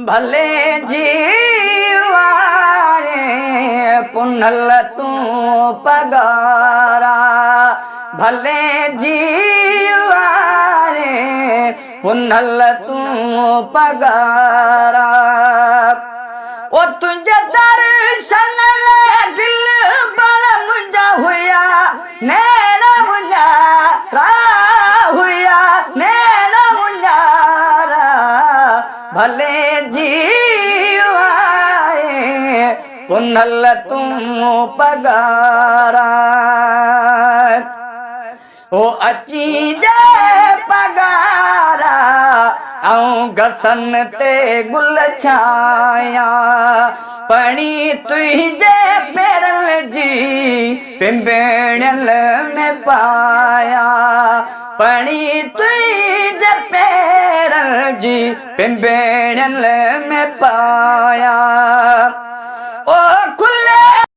भले जीवारे पुनल तू पगारा, भले जीवारे पुनल तू पगारा। ओ तुझे दर्शन ले दिल बड़ा मुंजा हुआ, नैना मुंजारा हुआ, नैना मुंजारा। भले जीवाए पुनल तू पगारा। ओ अची जे पगारा आऊं घसन ते गुल छाया, पणी तुझे पेरल जी पिंबेड़ल में पाया, पणी तुझे पेरल जी पिंबेड़ल में पाया।